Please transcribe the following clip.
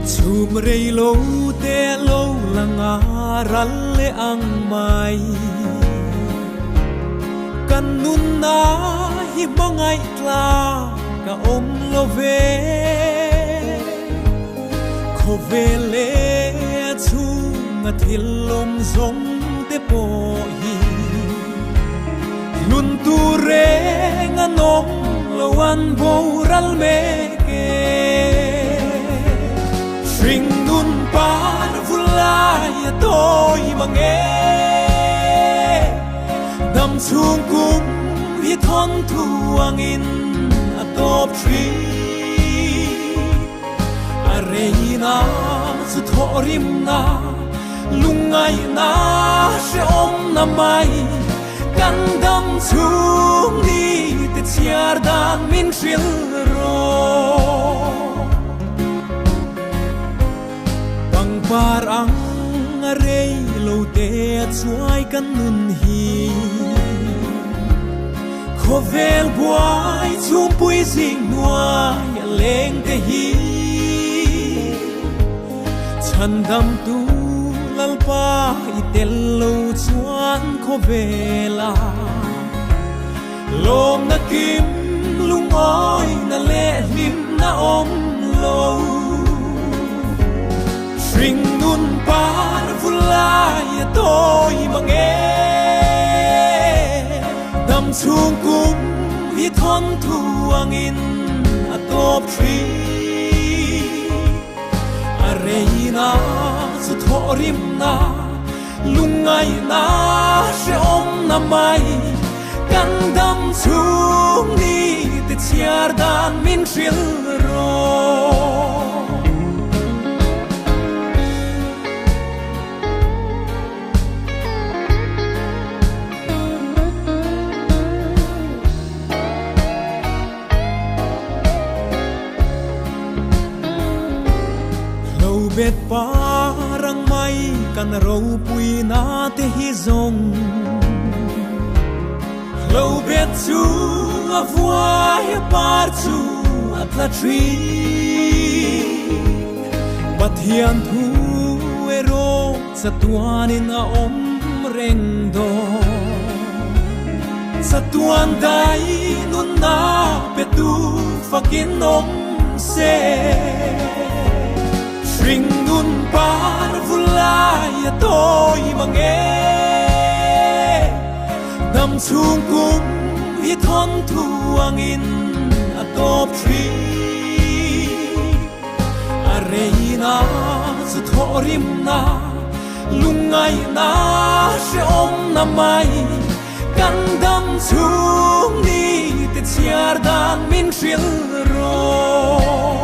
chum rei lo te lo langa ral le ang mai kan nun na hi mangai tla ka om lo ve kho ve le chu nga thil lom zong te po hi nun tu re nga nom lo an bo ral me ke Ring nun par vulai tôi mà nghe đâm xuống cung hi thon thuang in a top tree arena su thorim na lungai na she om na mai kan đâm xuống đi te chiar dan min shil ro parang arei lo te chuai kan nun hi khovel buai chum pui sing nuai leng te hi chan dam tu lalpa itel lo chuan khovela lom na kim lung oi na le lim na om lo Ring nun par vulai tôi mà nghe đâm xuống cung hi thon thuang in a top tree arena su thorim na lungai na she om na mai kan đâm xuống đi te chiar dan min shil ro bet parang mai kan ro pui na te hi zong lo bet chu a vuai par chu a tla tri pathian thu ero satuan in a om reng do satuan dai nun na petu fakin om se Ring nun par vulai tôi mà nghe đâm xuống cung hi thon thuang in a top tree arena su thorim na lungai na she om na mai kan đâm xuống đi te chiar dan min shil ro